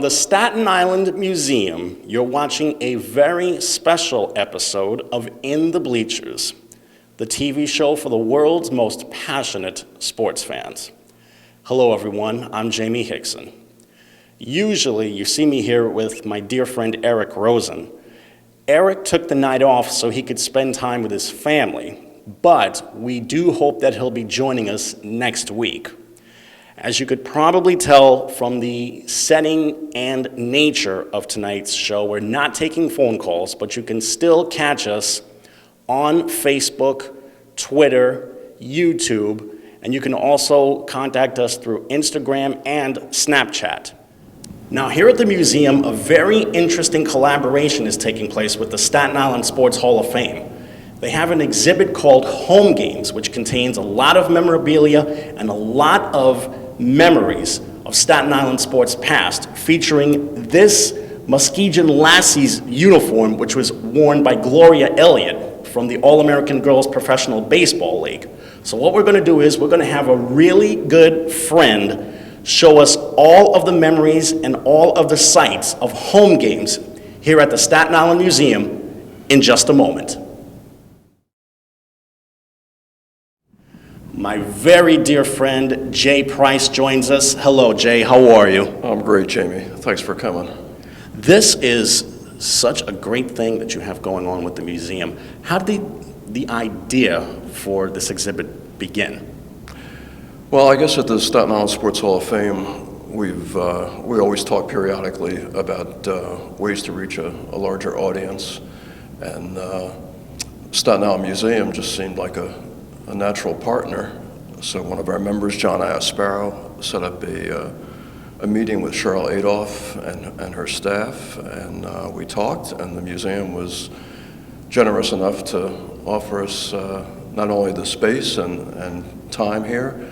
From the Staten Island Museum, you're watching a very special episode of In the Bleachers, the TV show for the world's most passionate sports fans. Hello everyone, I'm Jaime Hixson. Usually you see me here with my dear friend Eric Rosen. Eric took the night off so he could spend time with his family, but we do hope that he'll be joining us next week. As you could probably tell from the setting and nature of tonight's show, we're not taking phone calls, but you can still catch us on Facebook, Twitter, YouTube, and you can also contact us through Instagram and Snapchat. Now, here at the museum, a very interesting collaboration is taking place with the Staten Island Sports Hall of Fame. They have an exhibit called Home Games, which contains a lot of memorabilia and a lot of memories of Staten Island sports past, featuring this Muskegon Lassies uniform, which was worn by Gloria Elliott from the All-American Girls Professional Baseball League. So what we're going to do is we're going to have a really good friend show us all of the memories and all of the sights of home games here at the Staten Island Museum in just a moment. My very dear friend, Jay Price, joins us. Hello, Jay. How are you? I'm great, Jamie. Thanks for coming. This is such a great thing that you have going on with the museum. How did the idea for this exhibit begin? Well, I guess at the Staten Island Sports Hall of Fame, we always talk periodically about ways to reach a larger audience, and Staten Island Museum just seemed like a natural partner. So one of our members, John Iasparo, set up a meeting with Cheryl Adolph and her staff, and we talked, and the museum was generous enough to offer us not only the space and time here,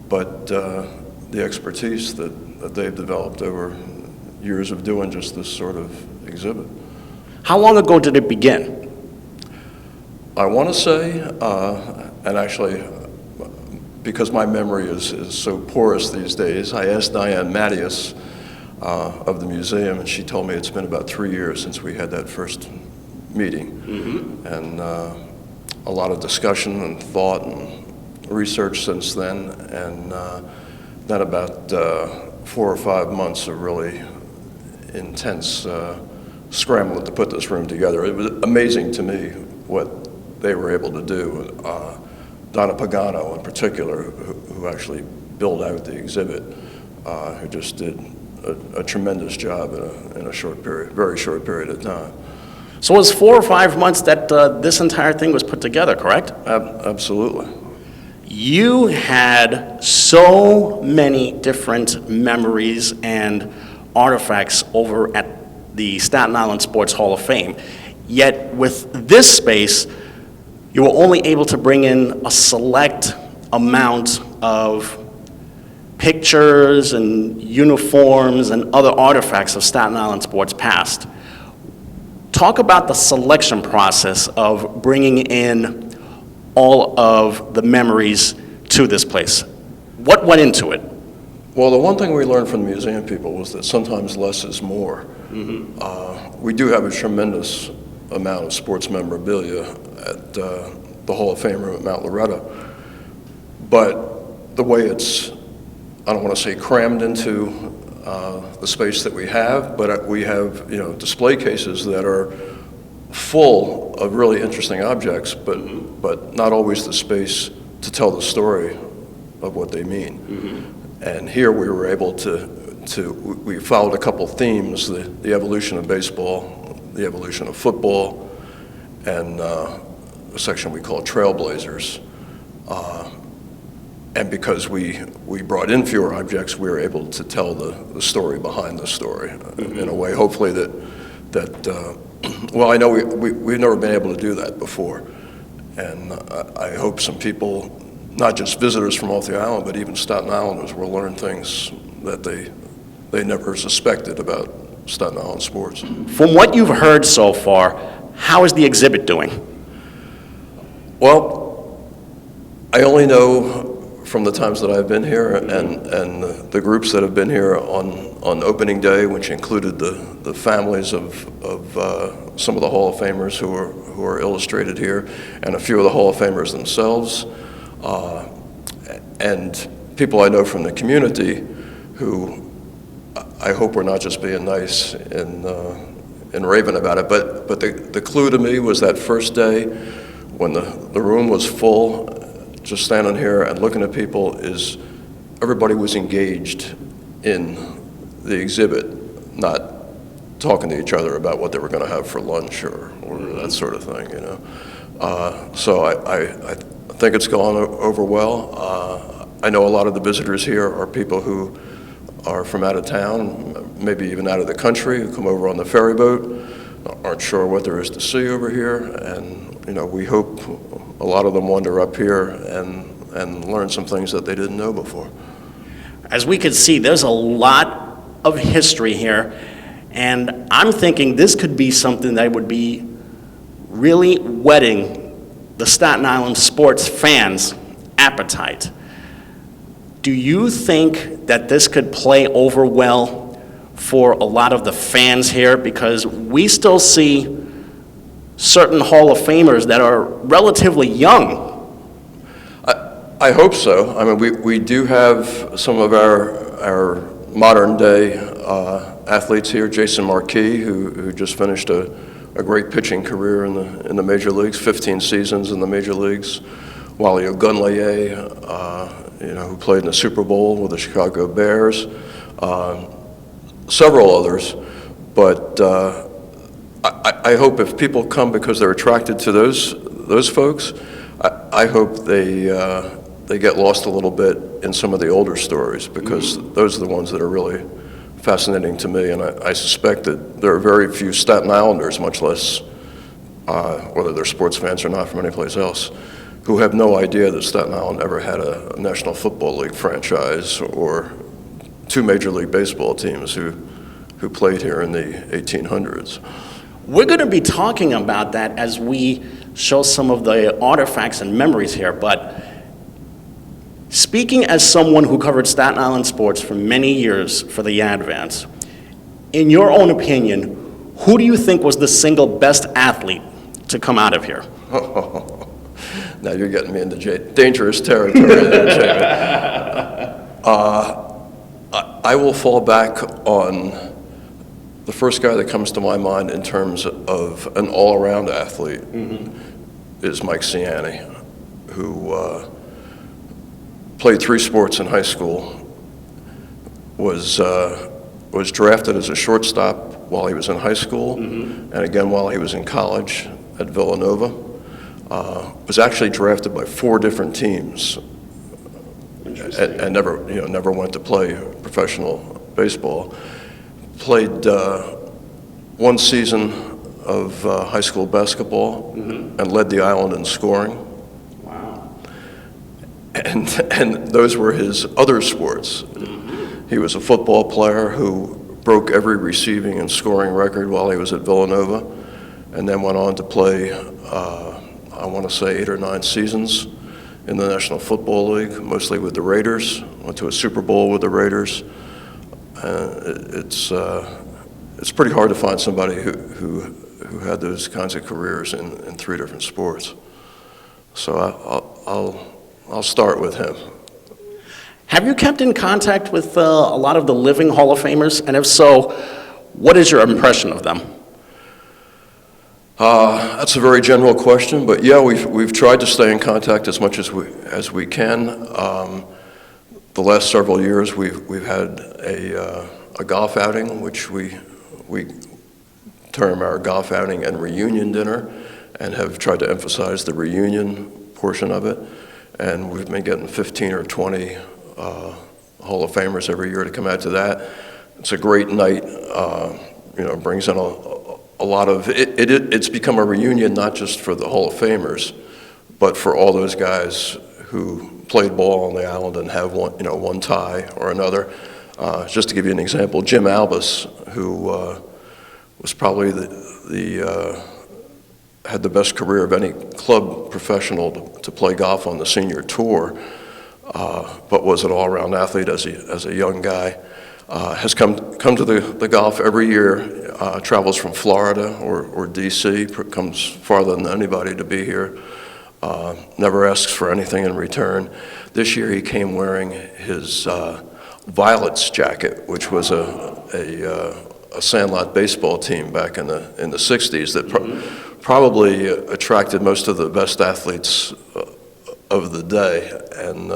but the expertise that they've developed over years of doing just this sort of exhibit. How long ago did it begin? I want to say, and actually, because my memory is so porous these days, I asked Diane Mattias of the museum, and she told me it's been about 3 years since we had that first meeting. Mm-hmm. And a lot of discussion and thought and research since then, and then about 4 or 5 months of really intense scrambling to put this room together. It was amazing to me what they were able to do. Donna Pagano in particular, who actually built out the exhibit, who just did a tremendous job in a short period, very short period of time. So it was 4 or 5 months that this entire thing was put together, correct? Absolutely. You had so many different memories and artifacts over at the Staten Island Sports Hall of Fame, yet with this space, you were only able to bring in a select amount of pictures and uniforms and other artifacts of Staten Island sports past. Talk about the selection process of bringing in all of the memories to this place. What went into it? Well, the one thing we learned from the museum people was that sometimes less is more. Mm-hmm. We do have a tremendous amount of sports memorabilia at the Hall of Fame room at Mount Loretta, but the way it's, I don't want to say crammed into the space that we have, but we have display cases that are full of really interesting objects, but not always the space to tell the story of what they mean. Mm-hmm. And here we were able we followed a couple themes: the evolution of baseball, the evolution of football, and a section we call Trailblazers. And because we brought in fewer objects, we were able to tell the story behind the story in a way, hopefully that well, I know we've never been able to do that before. And I hope some people, not just visitors from off the island, but even Staten Islanders, will learn things that they never suspected about Staten Island sports. From what you've heard so far, how is the exhibit doing? Well, I only know from the times that I've been here, and the groups that have been here on opening day, which included the families of some of the Hall of Famers who are illustrated here, and a few of the Hall of Famers themselves, and people I know from the community who I hope are not just being nice and raving about it, but the clue to me was that first day when the room was full. Just standing here and looking at people, is everybody was engaged in the exhibit, not talking to each other about what they were going to have for lunch or that sort of thing, you know. So I think it's gone over well. I know a lot of the visitors here are people who are from out of town, maybe even out of the country, who come over on the ferry boat, aren't sure what there is to see over here, and you know, we hope a lot of them wander up here and learn some things that they didn't know before. As we can see, there's a lot of history here, and I'm thinking this could be something that would be really whetting the Staten Island sports fans' appetite. Do you think that this could play over well for a lot of the fans here? Because we still see certain Hall of Famers that are relatively young. I hope so. I mean, we do have some of our modern day athletes here. Jason Marquis, who just finished a great pitching career in the major leagues, 15 seasons in the major leagues. Wally Ogunleye, you know, who played in the Super Bowl with the Chicago Bears. Several others, but I hope if people come because they're attracted to those folks, I hope they get lost a little bit in some of the older stories, because those are the ones that are really fascinating to me, and I suspect that there are very few Staten Islanders, much less whether they're sports fans or not from anyplace else, who have no idea that Staten Island ever had a National Football League franchise or two Major League Baseball teams who played here in the 1800s. We're going to be talking about that as we show some of the artifacts and memories here, but speaking as someone who covered Staten Island sports for many years for the Advance, in your own opinion, who do you think was the single best athlete to come out of here? Now you're getting me into dangerous territory there, Jamie. I will fall back on the first guy that comes to my mind in terms of an all-around athlete is Mike Ciani, who played 3 sports in high school, was drafted as a shortstop while he was in high school, and again while he was in college at Villanova. Was actually drafted by 4 different teams, and never went to play professional baseball. Played 1 season of high school basketball and led the island in scoring. Wow. And those were his other sports. He was a football player who broke every receiving and scoring record while he was at Villanova, and then went on to play, I want to say 8 or 9 seasons in the National Football League, mostly with the Raiders. Went to a Super Bowl with the Raiders. It's pretty hard to find somebody who had those kinds of careers in 3 different sports. So I'll start with him. Have you kept in contact with a lot of the living Hall of Famers? And if so, what is your impression of them? That's a very general question, but yeah, we've tried to stay in contact as much as we can. The last several years, we've had a golf outing, which we term our golf outing and reunion dinner, and have tried to emphasize the reunion portion of it. And we've been getting 15 or 20 Hall of Famers every year to come out to that. It's a great night. Brings in a lot of it's become a reunion not just for the Hall of Famers, but for all those guys who played ball on the island and have one tie or another. Just to give you an example, Jim Albus, who was probably had the best career of any club professional to play golf on the senior tour, but was an all-around athlete as a young guy. Has come to the golf every year, travels from Florida or D.C., comes farther than anybody to be here, never asks for anything in return. This year he came wearing his Violets jacket, which was a Sandlot baseball team back in the 60s that probably attracted most of the best athletes of the day. And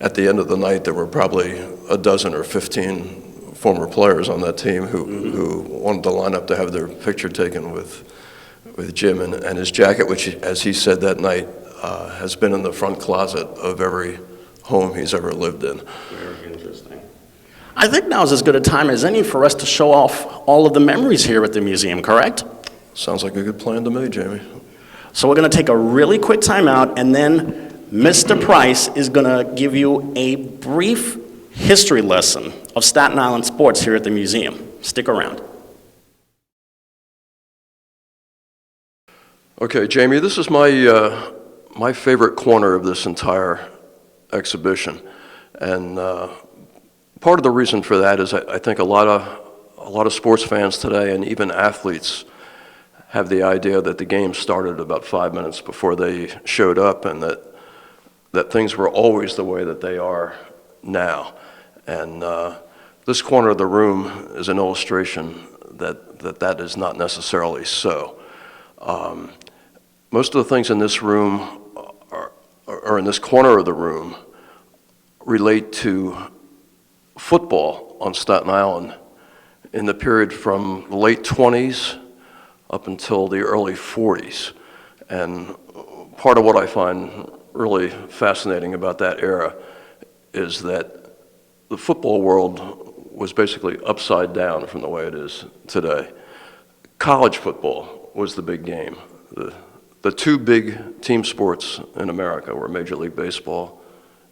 at the end of the night, there were probably a dozen or 15 former players on that team who wanted to line up to have their picture taken with Jim. And his jacket, which, as he said that night, has been in the front closet of every home he's ever lived in. Very interesting. I think now is as good a time as any for us to show off all of the memories here at the museum, correct? Sounds like a good plan to me, Jamie. So we're going to take a really quick time out, and then Mr. Price is going to give you a brief history lesson of Staten Island sports here at the museum. Stick around. Okay, Jamie, this is my favorite corner of this entire exhibition, and part of the reason for that is I think a lot of sports fans today, and even athletes, have the idea that the game started about 5 minutes before they showed up, and that things were always the way that they are now. And this corner of the room is an illustration that is not necessarily so. Most of the things in this room, or in this corner of the room, relate to football on Staten Island in the period from the late 20s up until the early 40s. And part of what I find really fascinating about that era is that the football world was basically upside down from the way it is today. College football was the big game. The two big team sports in America were Major League Baseball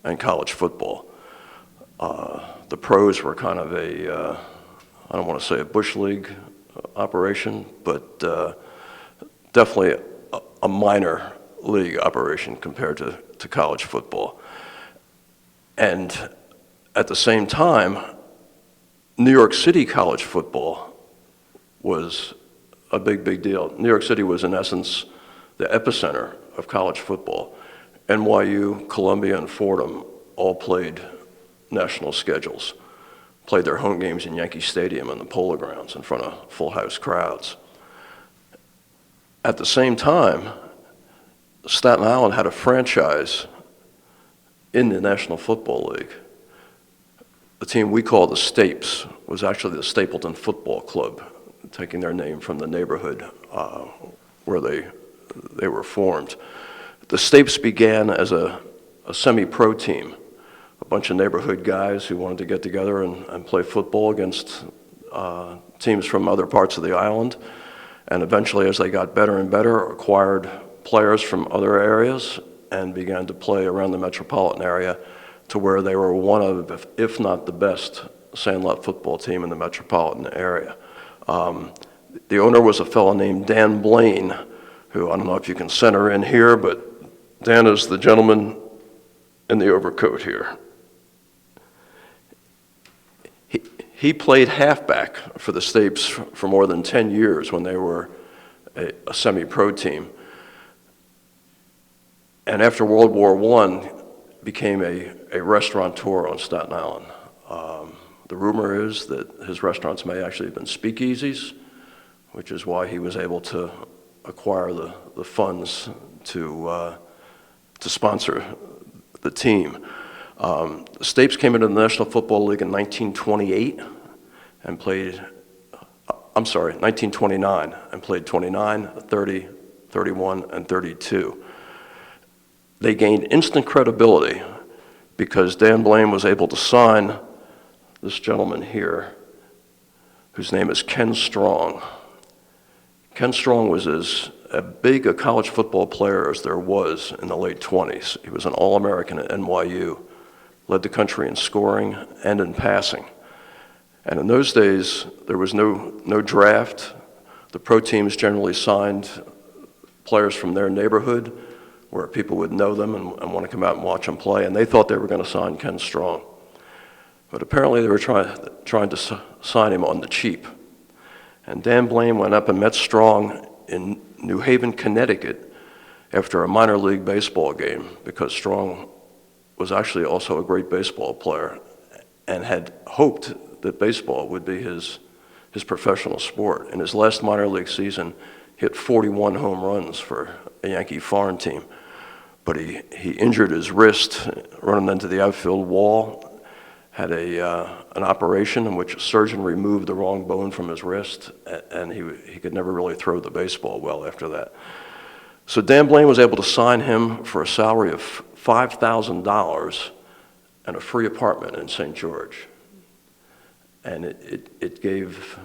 and college football. The pros were kind of I don't want to say a bush league operation, but definitely a minor league operation compared to college football. And at the same time, New York City college football was a big deal. New York City was, in essence, the epicenter of college football. NYU, Columbia, and Fordham all played national schedules, played their home games in Yankee Stadium and the Polo Grounds in front of full house crowds. At the same time, Staten Island had a franchise in the National Football League. The team we call the Stapes was actually the Stapleton Football Club, taking their name from the neighborhood where they were formed. The Stapes began as a semi-pro team, a bunch of neighborhood guys who wanted to get together and play football against teams from other parts of the island. And eventually, as they got better and better, acquired players from other areas and began to play around the metropolitan area to where they were one of, if not the best, Sandlot football team in the metropolitan area. The owner was a fellow named Dan Blaine, who I don't know if you can center in here, but Dan is the gentleman in the overcoat here. He played halfback for the Stapes for more than 10 years when they were a semi-pro team. And after World War I, became a restaurateur on Staten Island. The rumor is that his restaurants may actually have been speakeasies, which is why he was able to acquire the funds to sponsor the team. The Stapes came into the National Football League in 1928 and played, 1929, and played 29, 30, 31, and 32. They gained instant credibility because Dan Blaine was able to sign this gentleman here, whose name is Ken Strong. Ken Strong was as big a college football player as there was in the late 20s. He was an All-American at NYU, led the country in scoring and in passing. And in those days, there was no draft. The pro teams generally signed players from their neighborhood where people would know them and want to come out and watch them play, and they thought they were going to sign Ken Strong. But apparently they were trying to sign him on the cheap. And Dan Blaine went up and met Strong in New Haven, Connecticut, after a minor league baseball game, because Strong was actually also a great baseball player and had hoped that baseball would be his professional sport. In his last minor league season, he hit 41 home runs for a Yankee farm team. But he injured his wrist running into the outfield wall, had an operation in which a surgeon removed the wrong bone from his wrist, and he could never really throw the baseball well after that. So Dan Blaine was able to sign him for a salary of $5,000 and a free apartment in St. George. And it gave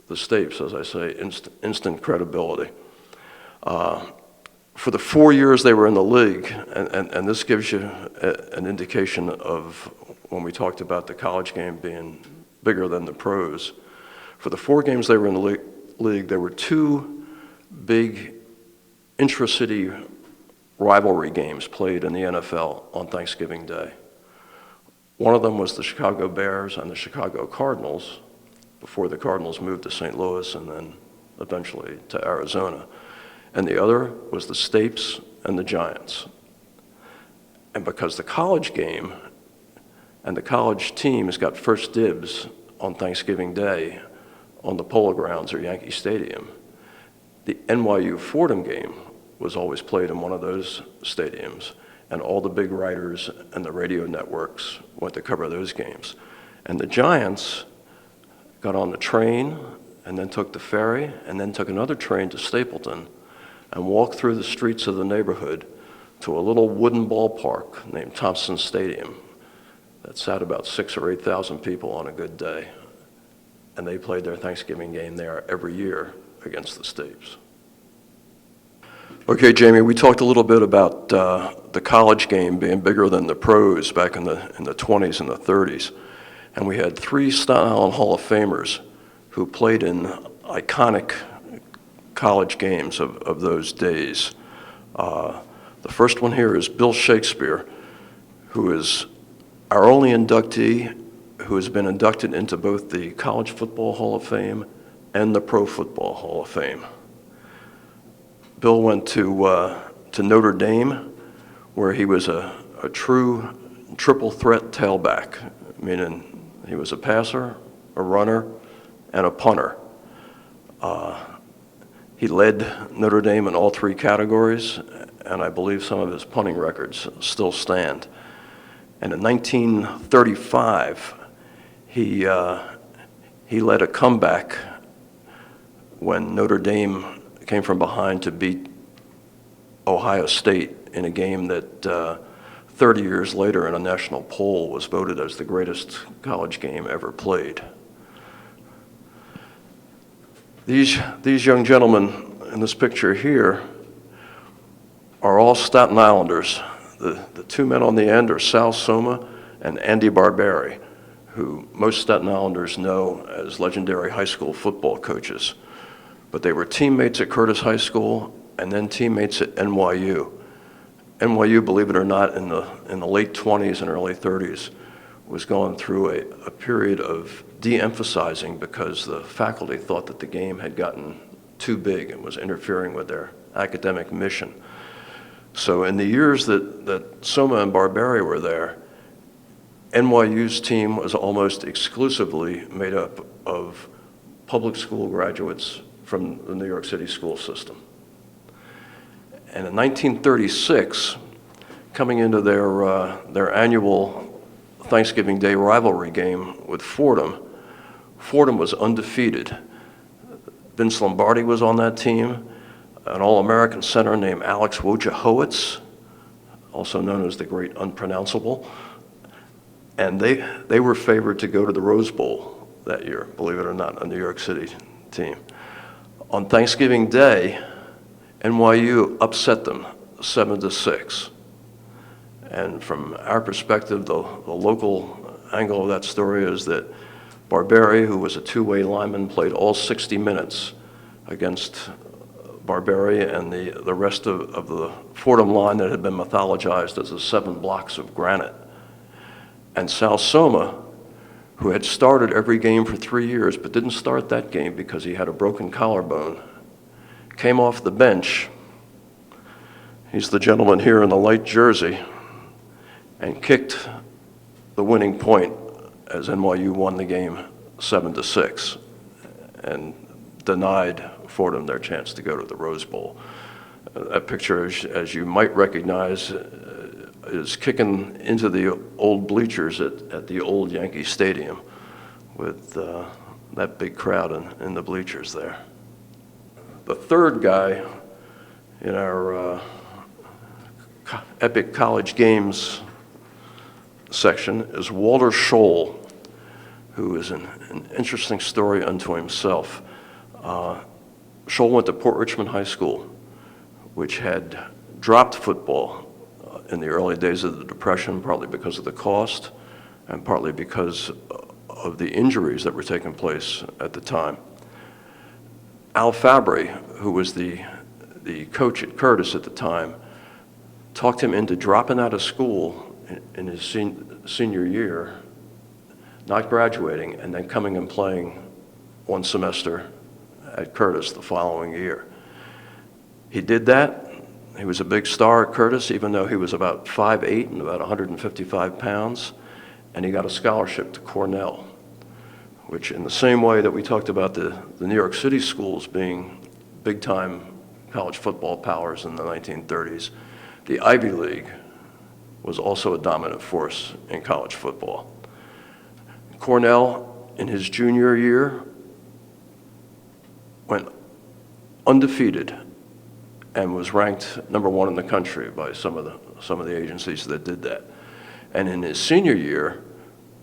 the Stapes, as I say, instant credibility. For the 4 years they were in the league, and this gives you an indication of when we talked about the college game being bigger than the pros. For the 4 games they were in the league, there were 2 big intra-city rivalry games played in the NFL on Thanksgiving Day. One of them was the Chicago Bears and the Chicago Cardinals, before the Cardinals moved to St. Louis and then eventually to Arizona. And the other was the Stapes and the Giants. And because the college game and the college teams got first dibs on Thanksgiving Day on the Polo Grounds or Yankee Stadium, the NYU Fordham game was always played in one of those stadiums, and all the big writers and the radio networks went to cover those games. And the Giants got on the train and then took the ferry and then took another train to Stapleton and walked through the streets of the neighborhood to a little wooden ballpark named Thompson Stadium that sat about 6,000 or 8,000 people on a good day. And they played their Thanksgiving game there every year against the Stapes. Okay, Jamie, we talked a little bit about the college game being bigger than the pros back in the 20s and the 30s. And we had 3 Staten Island Hall of Famers who played in iconic college games of those days. The first one here is Bill Shakespeare, who is our only inductee who has been inducted into both the College Football Hall of Fame and the Pro Football Hall of Fame. Bill went to Notre Dame, where he was a true triple threat tailback, meaning he was a passer, a runner, and a punter. He led Notre Dame in all 3 categories, and I believe some of his punting records still stand. And in 1935, he led a comeback when Notre Dame came from behind to beat Ohio State in a game that 30 years later in a national poll was voted as the greatest college game ever played. These young gentlemen in this picture here are all Staten Islanders. The 2 men on the end are Sal Soma and Andy Barberi, who most Staten Islanders know as legendary high school football coaches. But they were teammates at Curtis High School and then teammates at NYU. NYU, believe it or not, in the late 20s and early 30s, was going through a period of de-emphasizing because the faculty thought that the game had gotten too big and was interfering with their academic mission. So in the years that Soma and Barberi were there, NYU's team was almost exclusively made up of public school graduates from the New York City school system. And in 1936, coming into their annual Thanksgiving Day rivalry game with Fordham, Fordham was undefeated. Vince Lombardi was on that team, an All-American center named Alex Wojciechowicz, also known as the Great Unpronounceable, and they were favored to go to the Rose Bowl that year, believe it or not, a New York City team. On Thanksgiving Day, NYU upset them 7-6. And from our perspective, the local angle of that story is that Barberi, who was a 2-way lineman, played all 60 minutes against Barberi and the rest of the Fordham line that had been mythologized as the 7 blocks of granite. And Sal Soma, who had started every game for 3 years but didn't start that game because he had a broken collarbone, came off the bench. He's the gentleman here in the light jersey, and kicked the winning point as NYU won the game 7-6 and denied Fordham their chance to go to the Rose Bowl. That picture, as you might recognize, is kicking into the old bleachers at the old Yankee Stadium with that big crowd in the bleachers there. The third guy in our epic college games section is Walter Scholl, who is an interesting story unto himself. Scholl went to Port Richmond High School, which had dropped football in the early days of the Depression, partly because of the cost and partly because of the injuries that were taking place at the time. Al Fabry, who was the coach at Curtis at the time, talked him into dropping out of school in his senior year, not graduating, and then coming and playing one semester at Curtis the following year. He did that. He was a big star at Curtis, even though he was about 5'8" and about 155 pounds, and he got a scholarship to Cornell, which, in the same way that we talked about the New York City schools being big-time college football powers in the 1930s, the Ivy League was also a dominant force in college football. Cornell, in his junior year, went undefeated and was ranked #1 in the country by some of the agencies that did that. And in his senior year,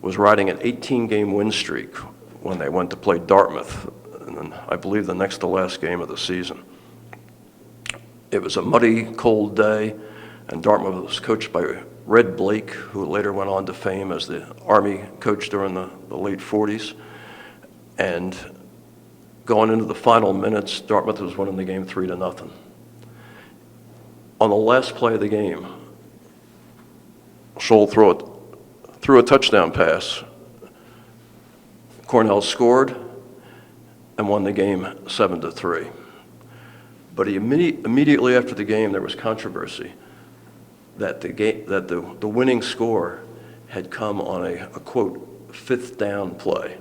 was riding an 18-game win streak when they went to play Dartmouth, and I believe the next to last game of the season. It was a muddy, cold day, and Dartmouth was coached by Red Blake, who later went on to fame as the Army coach during the late 40s. And going into the final minutes, Dartmouth was winning the game 3-0. On the last play of the game, Scholl threw a touchdown pass. Cornell scored and won the game 7-3. But immediately after the game, there was controversy that the winning score had come on a quote, 5th down play,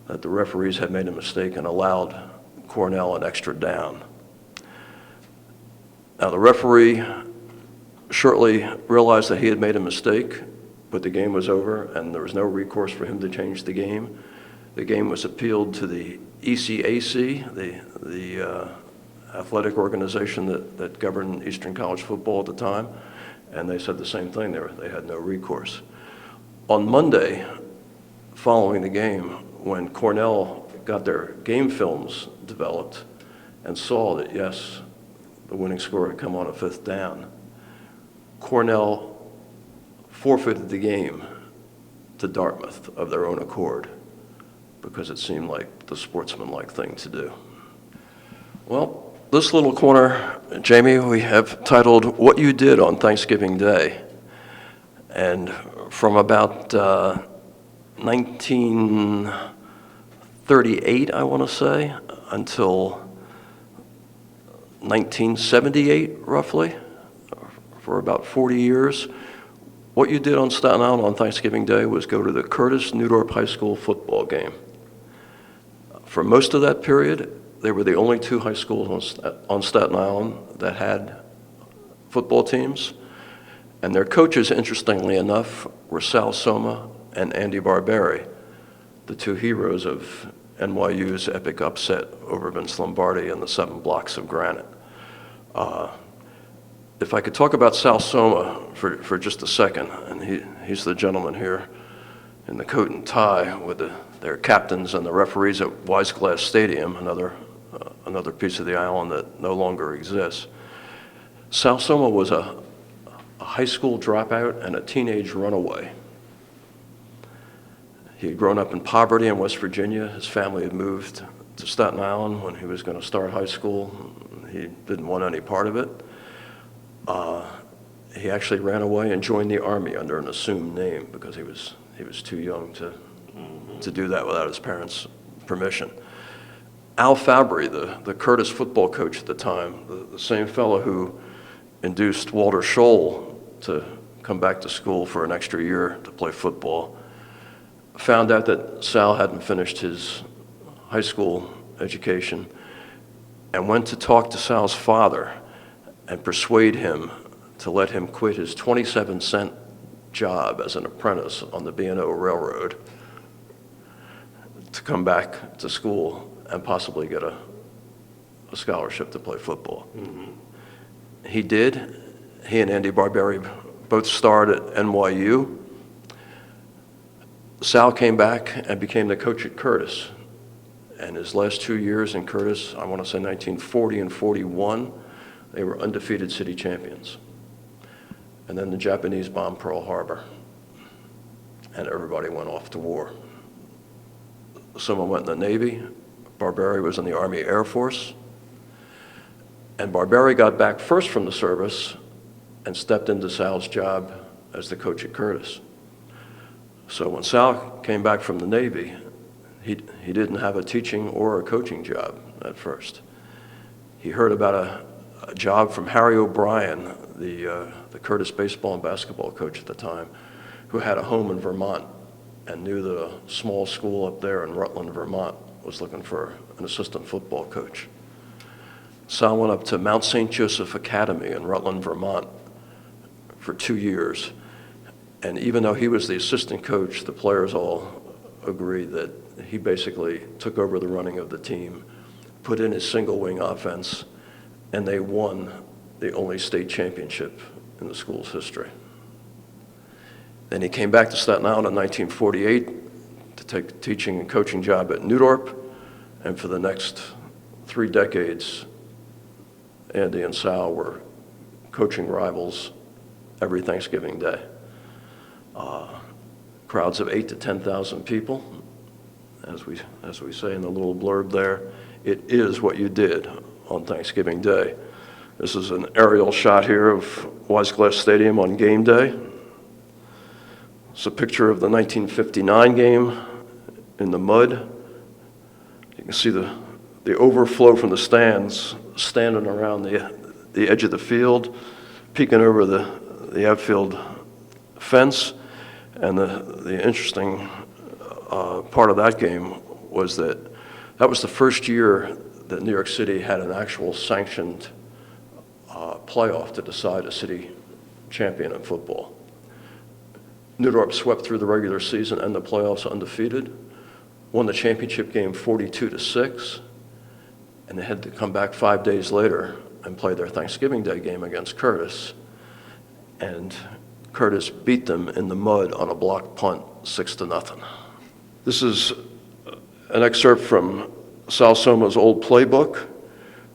that the referees had made a mistake and allowed Cornell an extra down. Now, the referee shortly realized that he had made a mistake, but the game was over and there was no recourse for him to change the game. The game was appealed to the ECAC, the athletic organization that governed Eastern College football at the time, and they said the same thing. They had no recourse. On Monday, following the game, when Cornell got their game films developed and saw that, yes, the winning score had come on a 5th down, Cornell forfeited the game to Dartmouth of their own accord because it seemed like the sportsmanlike thing to do. Well, this little corner, Jamie, we have titled What You Did on Thanksgiving Day. And from about 1938, I want to say, until 1978, roughly, for about 40 years, what you did on Staten Island on Thanksgiving Day was go to the Curtis Newdorp High School football game. For most of that period, they were the only 2 high schools on Staten Island that had football teams. And their coaches, interestingly enough, were Sal Soma and Andy Barberi, the 2 heroes of NYU's epic upset over Vince Lombardi and the 7 blocks of granite. If I could talk about Sal Soma for just a second, and he's the gentleman here in the coat and tie with their captains and the referees at Wiseglass Stadium, another piece of the island that no longer exists. Sal Soma was a high school dropout and a teenage runaway. He had grown up in poverty in West Virginia. His family had moved to Staten Island when he was going to start high school. He didn't want any part of it. He actually ran away and joined the Army under an assumed name because he was too young to do that without his parents' permission. Al Fabry, the Curtis football coach at the time, the same fellow who induced Walter Scholl to come back to school for an extra year to play football, found out that Sal hadn't finished his high school education and went to talk to Sal's father and persuade him to let him quit his 27-cent job as an apprentice on the B&O Railroad to come back to school and possibly get a scholarship to play football. Mm-hmm. He did. He and Andy Barberi both starred at NYU. Sal came back and became the coach at Curtis. And his last 2 years in Curtis, I want to say 1940 and 41, they were undefeated city champions. And then the Japanese bombed Pearl Harbor, and everybody went off to war. Someone went in the Navy. Barberi was in the Army Air Force. And Barberi got back first from the service and stepped into Sal's job as the coach at Curtis. So when Sal came back from the Navy, he didn't have a teaching or a coaching job at first. He heard about a job from Harry O'Brien, the Curtis baseball and basketball coach at the time, who had a home in Vermont and knew that a small school up there in Rutland, Vermont was looking for an assistant football coach. Sal went up to Mount St. Joseph Academy in Rutland, Vermont for 2 years. And even though he was the assistant coach, the players all agreed that he basically took over the running of the team, put in his single wing offense, and they won the only state championship in the school's history. Then he came back to Staten Island in 1948 to take a teaching and coaching job at Newdorp, and for the next 3 decades, Andy and Sal were coaching rivals every Thanksgiving Day. Crowds of 8,000 to 10,000 people, as we say in the little blurb there. It is what you did on Thanksgiving Day. This is an aerial shot here of Wiseglass Stadium on game day. It's a picture of the 1959 game in the mud. You can see the overflow from the stands standing around the edge of the field, peeking over the outfield fence. And the interesting part of that game was that was the first year that New York City had an actual sanctioned playoff to decide a city champion in football. Newdorp swept through the regular season and the playoffs undefeated, won the championship game 42-6, and they had to come back 5 days later and play their Thanksgiving Day game against Curtis. And Curtis beat them in the mud on a block punt, 6-0. This is an excerpt from Sal Soma's old playbook,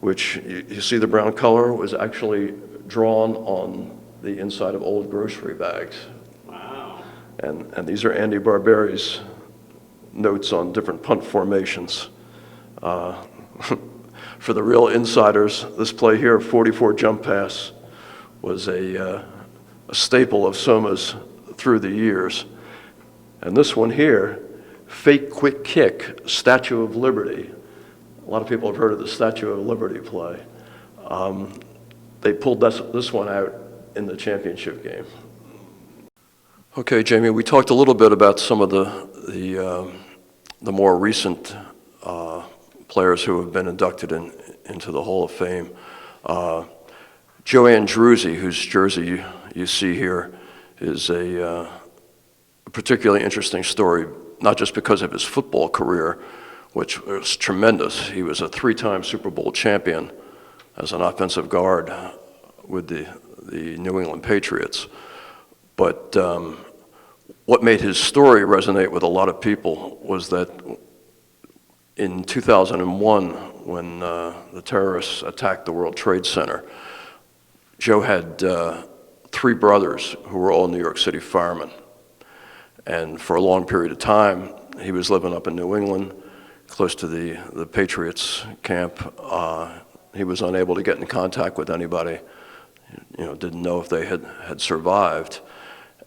which you see the brown color was actually drawn on the inside of old grocery bags. Wow. And these are Andy Barberi's notes on different punt formations. For the real insiders, this play here, 44 jump pass, was a staple of Soma's through the years. And this one here, fake quick kick, Statue of Liberty. A lot of people have heard of the Statue of Liberty play. They pulled this one out in the championship game. Okay, Jamie, we talked a little bit about some of the more recent players who have been inducted into the Hall of Fame. Joanne Druzzi, whose jersey you see here, is a particularly interesting story, not just because of his football career, which was tremendous. He was a 3-time Super Bowl champion as an offensive guard with the New England Patriots. But what made his story resonate with a lot of people was that in 2001, when the terrorists attacked the World Trade Center, Joe had 3 brothers who were all New York City firemen. And for a long period of time, he was living up in New England, close to the Patriots camp, He was unable to get in contact with anybody, didn't know if they had survived.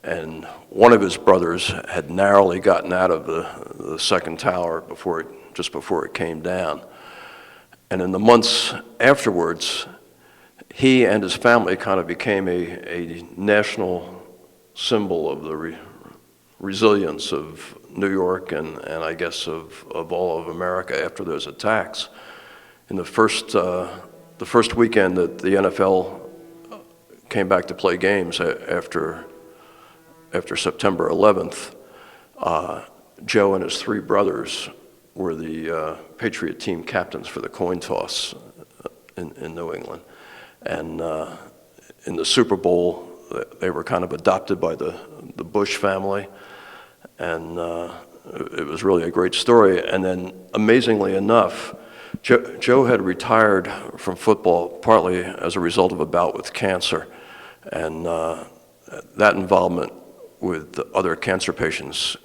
And one of his brothers had narrowly gotten out of the second tower just before it came down. And in the months afterwards, he and his family kind of became a national symbol of the resilience of New York and I guess of all of America after those attacks. In the first weekend that the NFL came back to play games after September 11th, Joe and his three brothers were the Patriot team captains for the coin toss in New England. And in the Super Bowl, they were kind of adopted by the Bush family. And it was really a great story. And then, amazingly enough, Joe had retired from football partly as a result of a bout with cancer. And that involvement with other cancer patients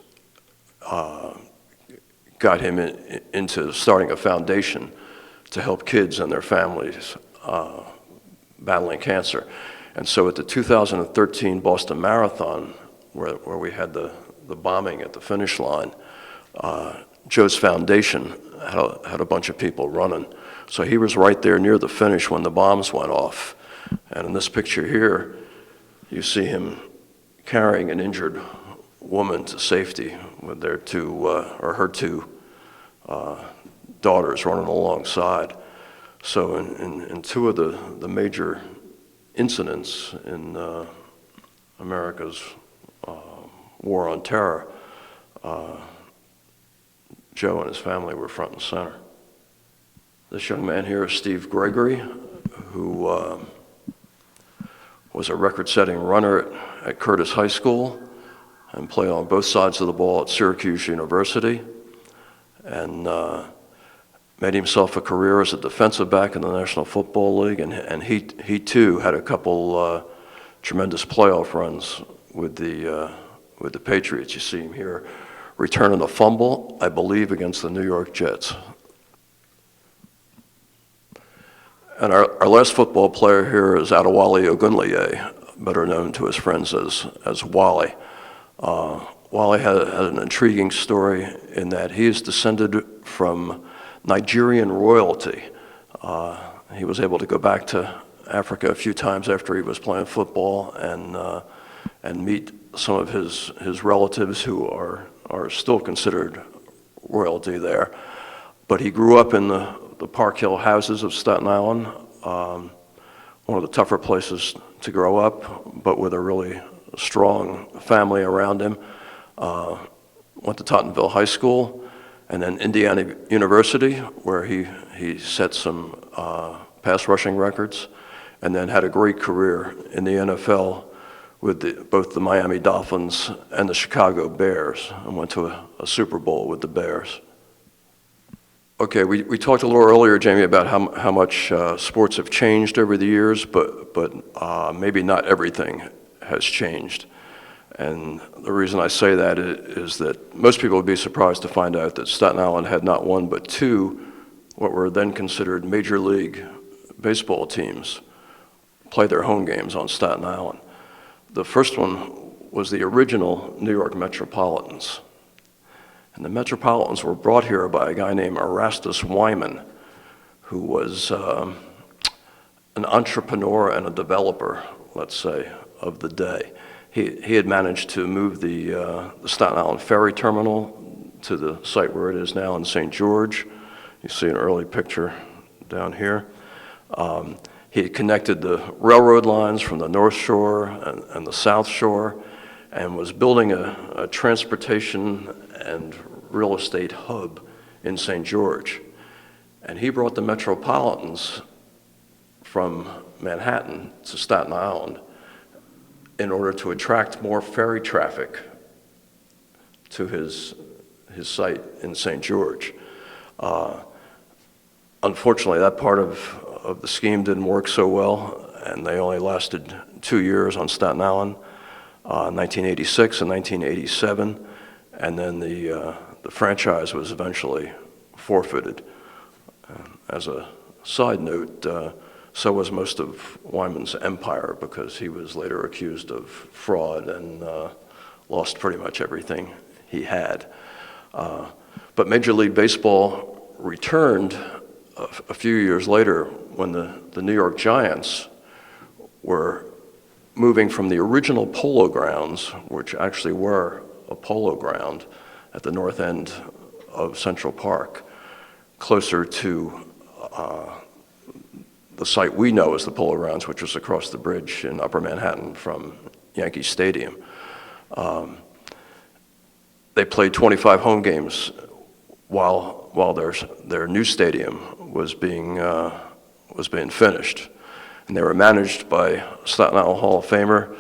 got him into starting a foundation to help kids and their families battling cancer. And so at the 2013 Boston Marathon, where we had the bombing at the finish line, Joe's foundation had a bunch of people running. So he was right there near the finish when the bombs went off. And in this picture here, you see him carrying an injured woman to safety with her two daughters running alongside. So in two of the major incidents in America's war on terror, Joe and his family were front and center. This young man here is Steve Gregory, who was a record-setting runner at Curtis High School and played on both sides of the ball at Syracuse University, and made himself a career as a defensive back in the National Football League, and he too had a couple tremendous playoff runs with the Patriots. You see him here returning a fumble, I believe, against the New York Jets. And our last football player here is Adewale Ogunleye, better known to his friends as Wally. Wally had an intriguing story in that he is descended from Nigerian royalty. He was able to go back to Africa a few times after he was playing football and meet some of his relatives who are still considered royalty there. But he grew up in the Park Hill houses of Staten Island, one of the tougher places to grow up, but with a really strong family around him. Went to Tottenville High School, and then Indiana University, where he set some pass rushing records, and then had a great career in the NFL with both the Miami Dolphins and the Chicago Bears, and went to a Super Bowl with the Bears. Okay, we talked a little earlier, Jamie, about how much sports have changed over the years, but maybe not everything has changed. And the reason I say that is that most people would be surprised to find out that Staten Island had not one but two, what were then considered Major League Baseball teams, play their home games on Staten Island. The first one was the original New York Metropolitans. And the Metropolitans were brought here by a guy named Erastus Wyman, who was an entrepreneur and a developer, let's say, of the day. He had managed to move the Staten Island Ferry Terminal to the site where it is now in St. George. You see an early picture down here. He had connected the railroad lines from the North Shore and the South Shore, and was building a transportation and real estate hub in St. George. And he brought the Metropolitans from Manhattan to Staten Island in order to attract more ferry traffic to his site in St. George. Unfortunately, that part of the scheme didn't work so well, and they only lasted 2 years on Staten Island, 1986 and 1987, and then the franchise was eventually forfeited as a side note, so was most of Wyman's empire, because he was later accused of fraud and lost pretty much everything he had. But Major League Baseball returned a few years later when the New York Giants were moving from the original polo grounds, which actually were a polo ground at the north end of Central Park, closer to the site we know as the Polo Grounds, which was across the bridge in Upper Manhattan from Yankee Stadium. They played 25 home games while their new stadium was being finished, and they were managed by Staten Island Hall of Famer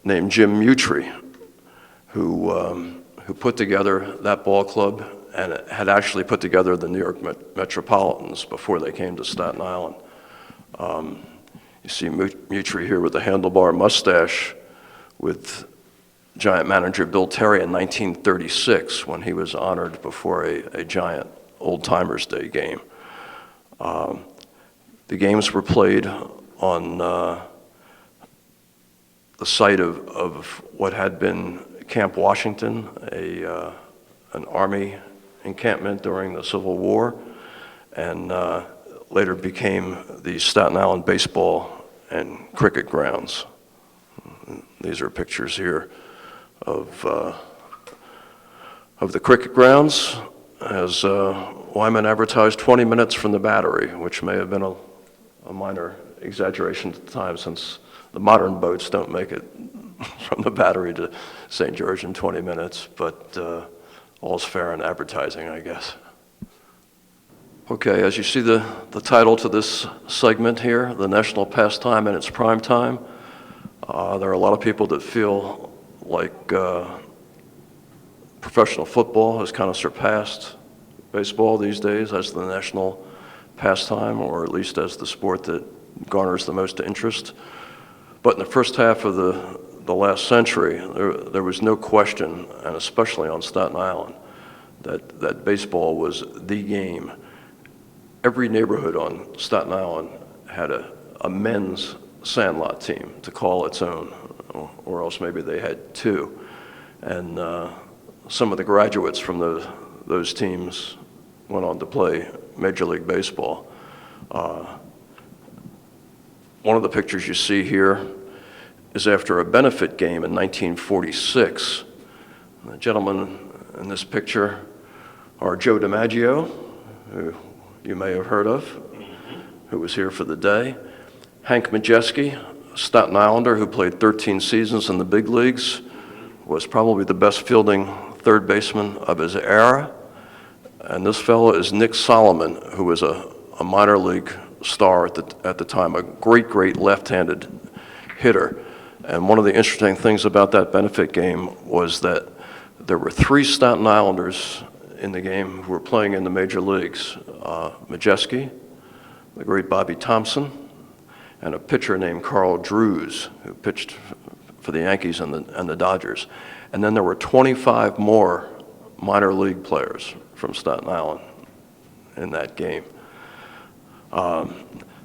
named Jim Mutry, who put together that ball club and had actually put together the New York Metropolitans before they came to Staten Island. You see Mutry here with the handlebar mustache with Giant manager Bill Terry in 1936 when he was honored before a Giant Old Timers Day game. The games were played on the site of what had been Camp Washington, an Army encampment during the Civil War, and later became the Staten Island baseball and cricket grounds. These are pictures here of the cricket grounds, as Wyman advertised 20 minutes from the Battery, which may have been a minor exaggeration at the time, since the modern boats don't make it from the Battery to St. George in 20 minutes, but all's fair in advertising, I guess. Okay, as you see the title to this segment here, the national pastime in its prime time, there are a lot of people that feel like professional football has kind of surpassed baseball these days as the national pastime, or at least as the sport that garners the most interest. But in the first half of the last century, there was no question, and especially on Staten Island, that baseball was the game. Every neighborhood on Staten Island had a men's sandlot team to call its own, or else maybe they had two. And some of the graduates from those teams went on to play Major League Baseball. One of the pictures you see here is after a benefit game in 1946. The gentlemen in this picture are Joe DiMaggio, who you may have heard of, who was here for the day. Hank Majeski, a Staten Islander who played 13 seasons in the big leagues, was probably the best fielding third baseman of his era. And this fellow is Nick Solomon, who was a minor league star at the time, a great left-handed hitter. And one of the interesting things about that benefit game was that there were 3 Staten Islanders in the game who were playing in the major leagues. Majeski, the great Bobby Thompson, and a pitcher named Carl Drews, who pitched for the Yankees and the Dodgers. And then there were 25 more minor league players from Staten Island in that game.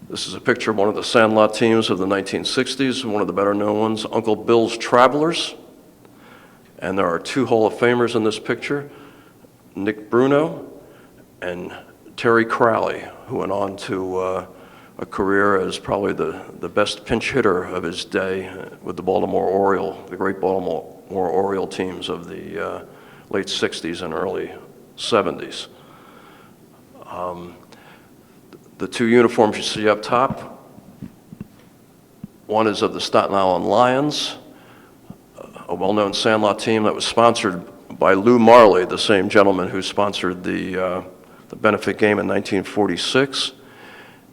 This is a picture of one of the sandlot teams of the 1960s, one of the better known ones, Uncle Bill's Travelers. And there are 2 Hall of Famers in this picture, Nick Bruno and Terry Crowley, who went on to a career as probably the best pinch hitter of his day with the great Baltimore Oriole teams of the late 60s and early 70s. The 2 uniforms you see up top, one is of the Staten Island Lions, a well-known sandlot team that was sponsored by Lou Marley, the same gentleman who sponsored the benefit game in 1946.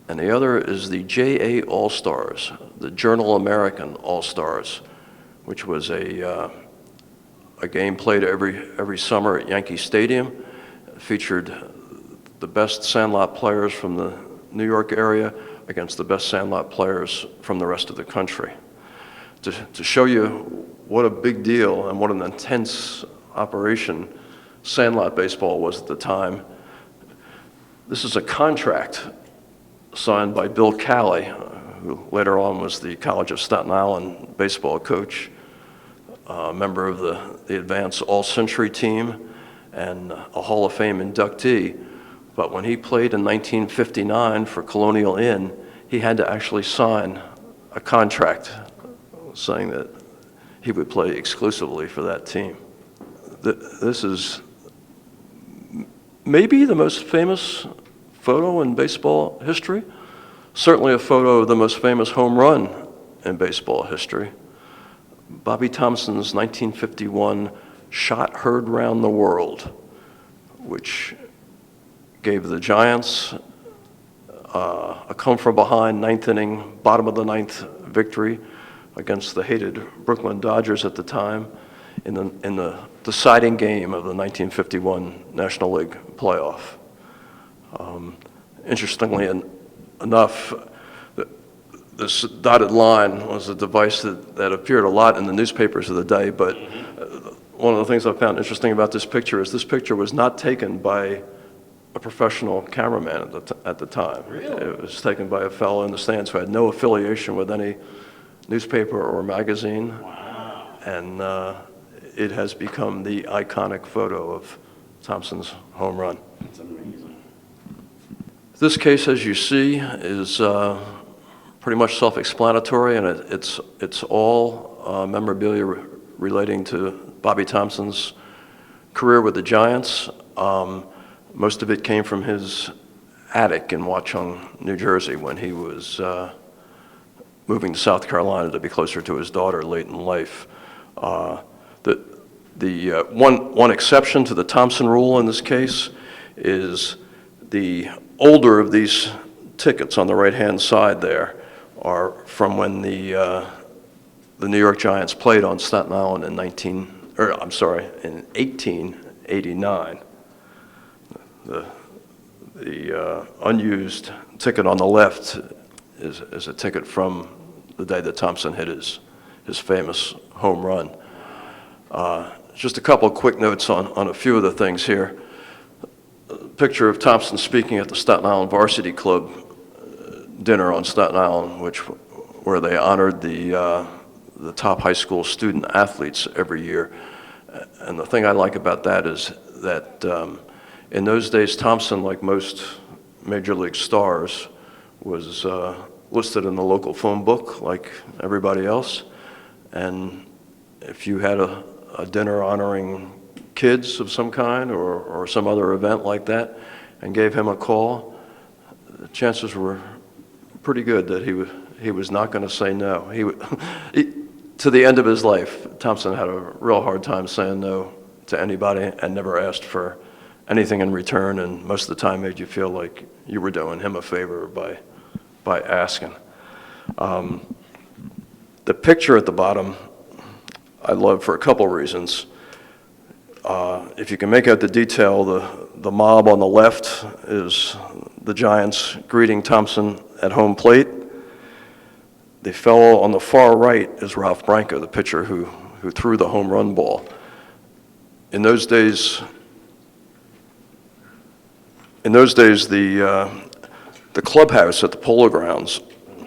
And the other is the JA All-Stars, the Journal American All-Stars, which was a game played every summer at Yankee Stadium. It featured the best sandlot players from the New York area against the best sandlot players from the rest of the country. To show you what a big deal and what an intense operation sandlot baseball was at the time, this is a contract signed by Bill Calley, who later on was the College of Staten Island baseball coach, a member of the Advanced All-Century team, and a Hall of Fame inductee. But when he played in 1959 for Colonial Inn, he had to actually sign a contract saying that he would play exclusively for that team. This is maybe the most famous photo in baseball history, certainly a photo of the most famous home run in baseball history. Bobby Thomson's 1951 shot heard round the world, which gave the Giants a come-from-behind ninth inning, bottom of the ninth victory against the hated Brooklyn Dodgers at the time in the deciding game of the 1951 National League playoff. Interestingly enough, this dotted line was a device that appeared a lot in the newspapers of the day, but one of the things I found interesting about this picture is this picture was not taken by a professional cameraman at the time. Really? It was taken by a fellow in the stands who had no affiliation with any newspaper or magazine. Wow. And it has become the iconic photo of Thomson's home run. That's amazing. This case, as you see, is pretty much self-explanatory, and it's all memorabilia relating to Bobby Thomson's career with the Giants. Most of it came from his attic in Watchung, New Jersey, when he was moving to South Carolina to be closer to his daughter late in life. The one exception to the Thomson rule in this case is the older of these tickets on the right-hand side there are from when the New York Giants played on Staten Island in 1889. The unused ticket on the left is a ticket from the day that Thomson hit his famous home run. Just a couple of quick notes on a few of the things here. A picture of Thomson speaking at the Staten Island Varsity Club dinner on Staten Island, where they honored the top high school student athletes every year. And the thing I like about that is that in those days, Thomson, like most major league stars, was listed in the local phone book like everybody else. And if you had a dinner honoring kids of some kind or some other event like that and gave him a call, the chances were pretty good that he was not going to say no. To the end of his life, Thomson had a real hard time saying no to anybody and never asked for anything in return, and most of the time made you feel like you were doing him a favor by asking. The picture at the bottom I love for a couple reasons. If you can make out the detail, the mob on the left is the Giants greeting Thomson at home plate. The fellow on the far right is Ralph Branca, the pitcher who threw the home run ball. In those days, the clubhouse at the Polo Grounds,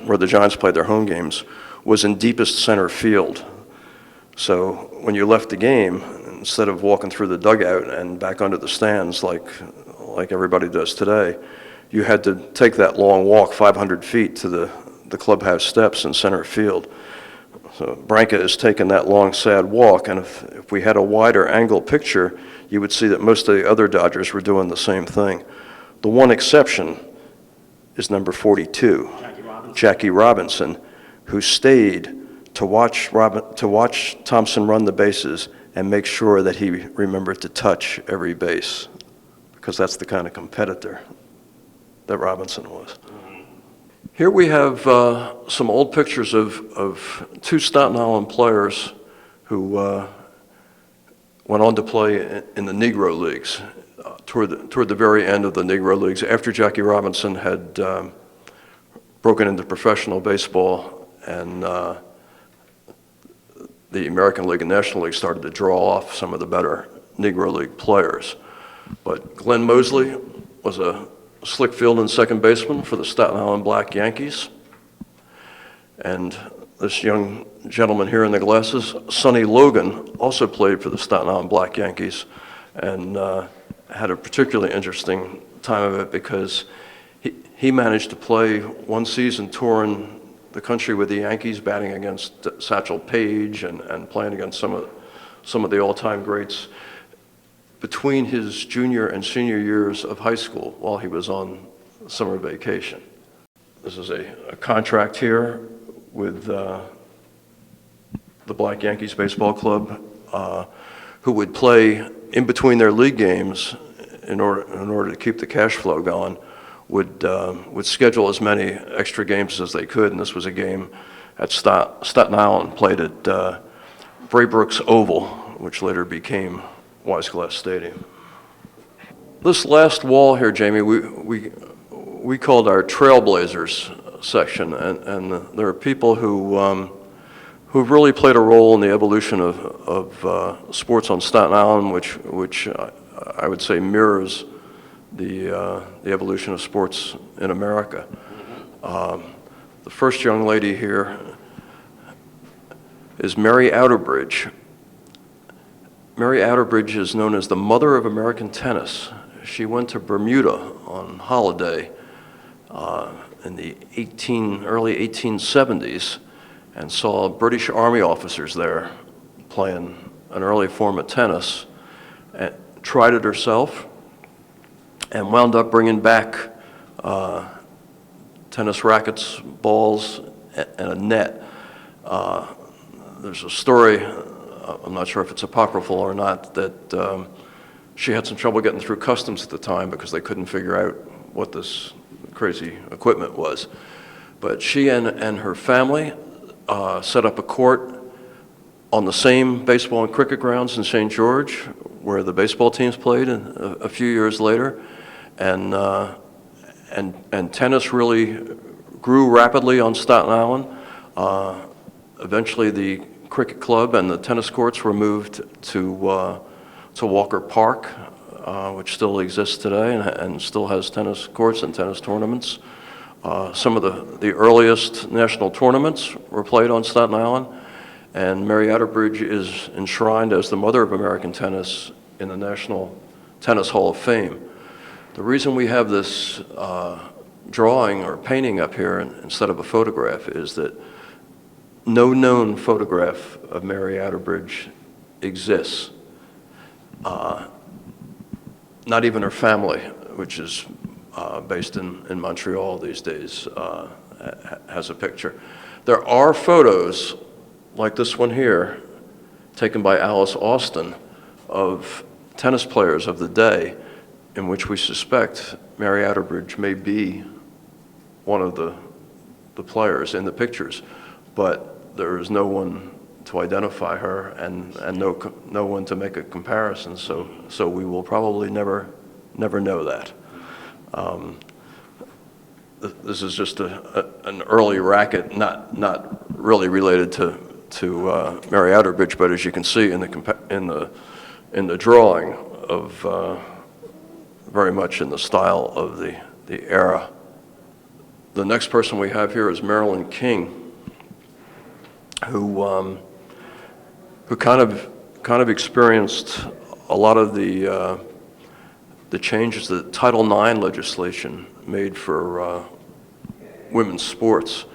where the Giants played their home games, was in deepest center field. So when you left the game, instead of walking through the dugout and back under the stands like everybody does today, you had to take that long walk 500 feet to the clubhouse steps in center field. So Branca is taking that long, sad walk, and if we had a wider angle picture, you would see that most of the other Dodgers were doing the same thing. The one exception is number 42, Jackie Robinson, who stayed to watch Thomson run the bases and make sure that he remembered to touch every base, because that's the kind of competitor that Robinson was. Here we have some old pictures of two Staten Island players who went on to play in the Negro Leagues toward the very end of the Negro Leagues, after Jackie Robinson had broken into professional baseball, and the American League and National League started to draw off some of the better Negro League players. But Glenn Mosley was a slick fielding second baseman for the Staten Island Black Yankees. And this young gentleman here in the glasses, Sonny Logan, also played for the Staten Island Black Yankees and had a particularly interesting time of it because he managed to play one season touring the country with the Yankees, batting against Satchel Paige and playing against some of the all-time greats between his junior and senior years of high school while he was on summer vacation. This is a contract here with the Black Yankees Baseball Club, who would play in between their league games in order to keep the cash flow going, would schedule as many extra games as they could, and this was a game at Staten Island, played at Braybrooks Oval, which later became Wiseglass Stadium. This last wall here, Jamie, we called our Trailblazers section, and there are people who've really played a role in the evolution of sports on Staten Island, which I would say mirrors the evolution of sports in America. The first young lady here is Mary Outerbridge. Mary Outerbridge is known as the mother of American tennis. She went to Bermuda on holiday in the early 1870s and saw British Army officers there playing an early form of tennis, and tried it herself, and wound up bringing back tennis rackets, balls, and a net. There's a story, I'm not sure if it's apocryphal or not, that she had some trouble getting through customs at the time because they couldn't figure out what this crazy equipment was. But she and her family set up a court on the same baseball and cricket grounds in St. George, where the baseball teams played a few years later. And tennis really grew rapidly on Staten Island. Eventually the cricket club and the tennis courts were moved to Walker Park, which still exists today and still has tennis courts and tennis tournaments. Some of the earliest national tournaments were played on Staten Island, and Mary Outerbridge is enshrined as the mother of American tennis in the National Tennis Hall of Fame. The reason we have this drawing or painting up here instead of a photograph is that no known photograph of Mary Outerbridge exists. Not even her family, which is based in Montreal these days, has a picture. There are photos, like this one here, taken by Alice Austin, of tennis players of the day, in which we suspect Mary Outerbridge may be one of the players in the pictures, but there is no one to identify her and no one to make a comparison, so we will probably never know that. This is just an early racket, not really related to Mary Outerbridge, but as you can see in the drawing of very much in the style of the era. The next person we have here is Marilyn King, who kind of experienced a lot of the changes that Title IX legislation made for women's sports.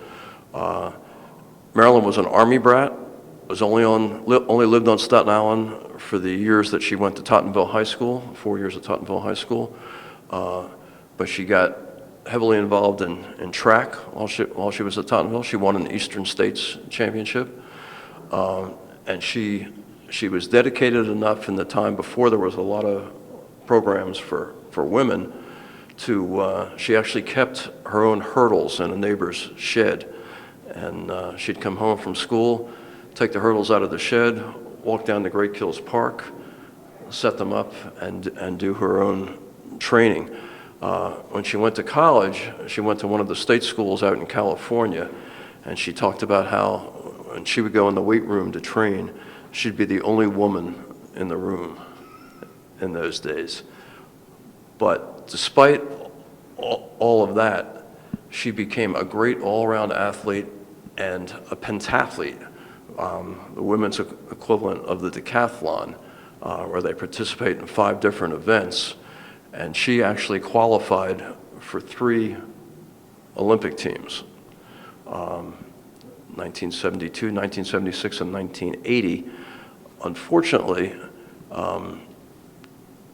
Marilyn was an Army brat, only lived on Staten Island for the years that she went to Tottenville High School, 4 years at Tottenville High School, but she got heavily involved in track while she was at Tottenville. She won an Eastern States Championship, and she was dedicated enough in the time before there was a lot of programs for women to, she actually kept her own hurdles in a neighbor's shed, and she'd come home from school, take the hurdles out of the shed, walk down to Great Kills Park, set them up, and do her own training. When she went to college, she went to one of the state schools out in California, and she talked about how when she would go in the weight room to train, she'd be the only woman in the room in those days. But despite all of that, she became a great all-around athlete and a pentathlete, the women's equivalent of the decathlon, where they participate in 5 different events. And she actually qualified for 3 Olympic teams, 1972, 1976, and 1980. Unfortunately,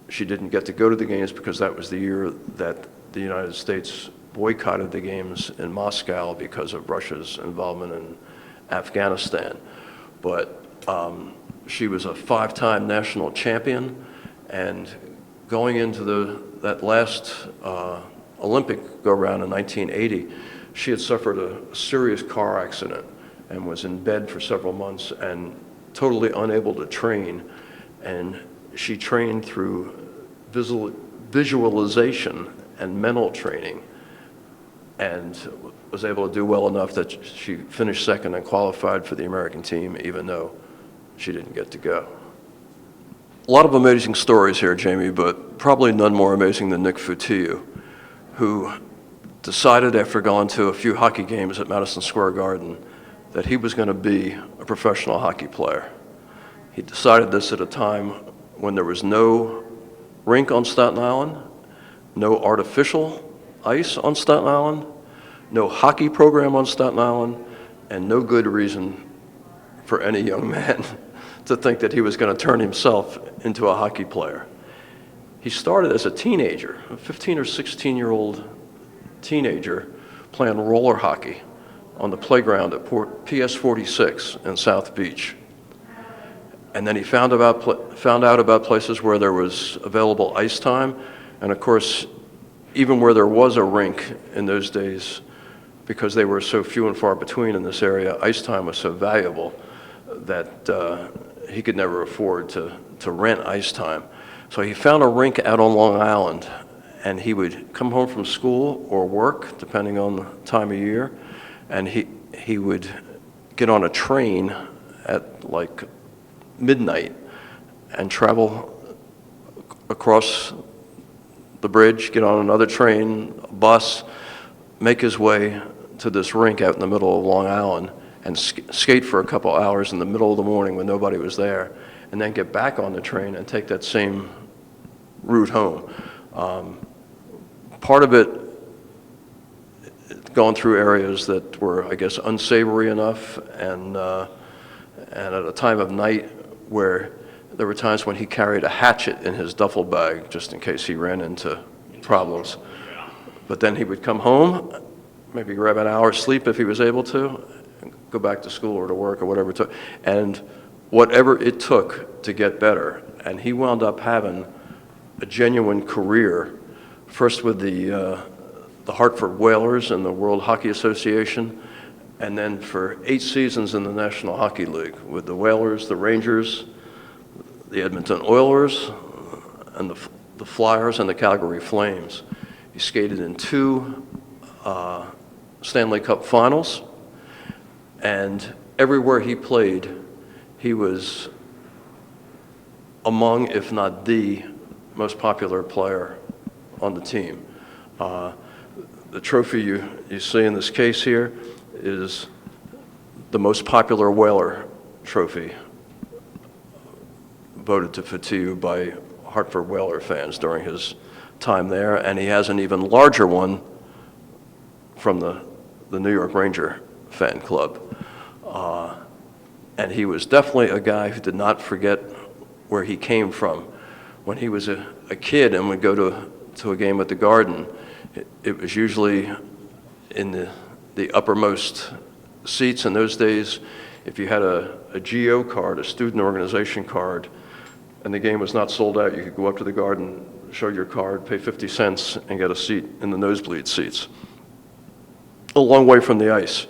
she didn't get to go to the games because that was the year that the United States boycotted the games in Moscow because of Russia's involvement in Afghanistan. But she was a 5-time national champion, and going into that last Olympic go-round in 1980, she had suffered a serious car accident and was in bed for several months and totally unable to train. And she trained through visualization and mental training, and was able to do well enough that she finished second and qualified for the American team, even though she didn't get to go. A lot of amazing stories here, Jamie, but probably none more amazing than Nick Fotiu, who decided after going to a few hockey games at Madison Square Garden that he was going to be a professional hockey player. He decided this at a time when there was no rink on Staten Island, no artificial ice on Staten Island, no hockey program on Staten Island, and no good reason for any young man to think that he was going to turn himself into a hockey player. He started as a teenager, a 15 or 16-year-old teenager, playing roller hockey on the playground at PS 46 in South Beach. And then he found out about places where there was available ice time. And of course, even where there was a rink in those days, because they were so few and far between in this area, ice time was so valuable that he could never afford to rent ice time. So he found a rink out on Long Island, and he would come home from school or work, depending on the time of year, and he would get on a train at like midnight and travel across the bridge, get on another train, a bus, make his way to this rink out in the middle of Long Island and skate for a couple hours in the middle of the morning when nobody was there, and then get back on the train and take that same route home. Part of it going through areas that were, I guess, unsavory enough, and at a time of night where there were times when he carried a hatchet in his duffel bag just in case he ran into problems. But then he would come home, maybe grab an hour's sleep if he was able to, and go back to school or to work or whatever it took, and whatever it took to get better. And he wound up having a genuine career, first with the Hartford Whalers and the World Hockey Association, and then for 8 seasons in the National Hockey League with the Whalers, the Rangers, the Edmonton Oilers, and the Flyers and the Calgary Flames. He skated in 2 Stanley Cup finals, and everywhere he played, he was among, if not the, most popular player on the team. The trophy you see in this case here is the most popular Whaler trophy voted to Fotiu by Hartford Whaler fans during his time there, and he has an even larger one from the New York Ranger fan club. And he was definitely a guy who did not forget where he came from. When he was a kid and would go to a game at the Garden, it was usually in the uppermost seats. In those days, if you had a GO card, a student organization card, and the game was not sold out, you could go up to the Garden, show your card, pay 50 cents, and get a seat in the nosebleed seats. A long way from the ice.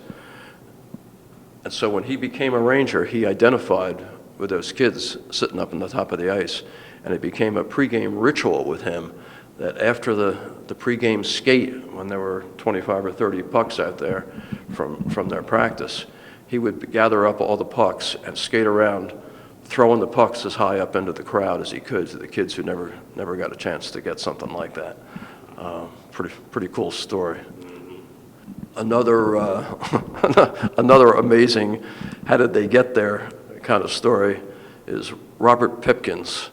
And so when he became a Ranger, he identified with those kids sitting up on the top of the ice, and it became a pregame ritual with him that after the pregame skate, when there were 25 or 30 pucks out there from their practice, he would gather up all the pucks and skate around, throwing the pucks as high up into the crowd as he could to the kids who never got a chance to get something like that. Pretty cool story. Another another amazing how did they get there kind of story is Robert Pipkins,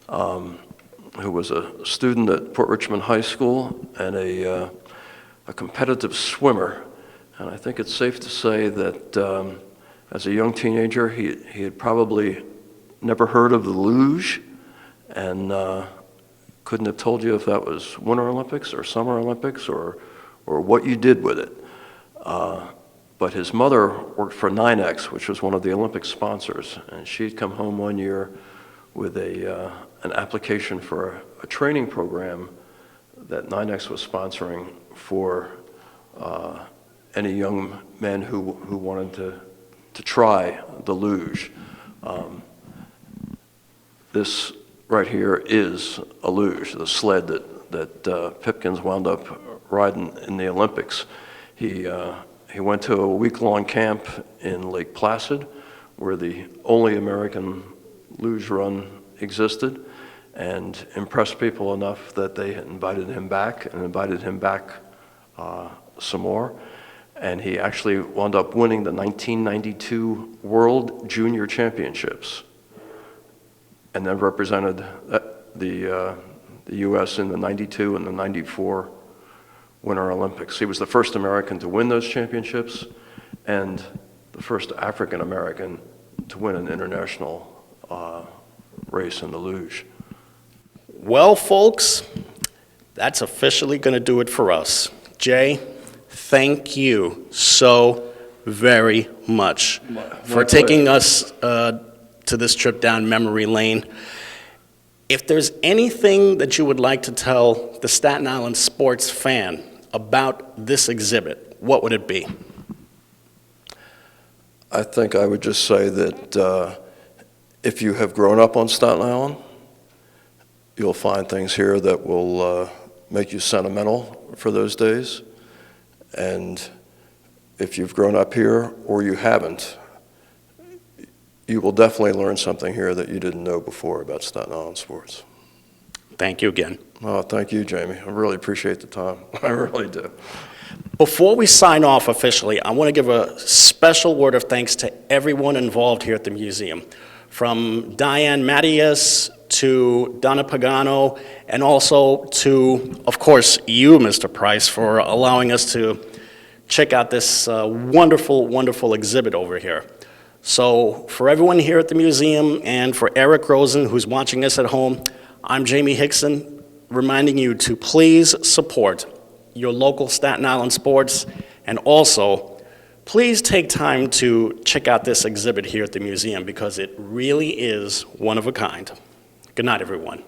who was a student at Port Richmond High School and a competitive swimmer. And I think it's safe to say that as a young teenager, he had probably never heard of the luge and couldn't have told you if that was Winter Olympics or Summer Olympics or what you did with it. But his mother worked for 9X, which was one of the Olympic sponsors, and she'd come home one year with an application for a training program that 9X was sponsoring for any young men who wanted to try the luge. This right here is a luge, the sled that Pipkins wound up riding in the Olympics. He went to a week-long camp in Lake Placid, where the only American luge run existed, and impressed people enough that they invited him back some more. And he actually wound up winning the 1992 World Junior Championships, and then represented the U.S. in the 92 and the 94 Winter Olympics. He was the first American to win those championships and the first African American to win an international race in the luge. Well, folks, that's officially going to do it for us. Jay, thank you so very much for taking us to this trip down memory lane. If there's anything that you would like to tell the Staten Island sports fan about this exhibit, what would it be? I think I would just say that if you have grown up on Staten Island, you'll find things here that will make you sentimental for those days. And if you've grown up here or you haven't, you will definitely learn something here that you didn't know before about Staten Island sports. Thank you again. Oh, thank you, Jamie. I really appreciate the time. I really do. Before we sign off officially, I want to give a special word of thanks to everyone involved here at the museum, from Diane Mattias to Donna Pagano, and also to, of course, you, Mr. Price, for allowing us to check out this wonderful, wonderful exhibit over here. So for everyone here at the museum and for Eric Rosen, who's watching us at home, I'm Jaime Hixson, reminding you to please support your local Staten Island sports, and also please take time to check out this exhibit here at the museum because it really is one of a kind. Good night, everyone.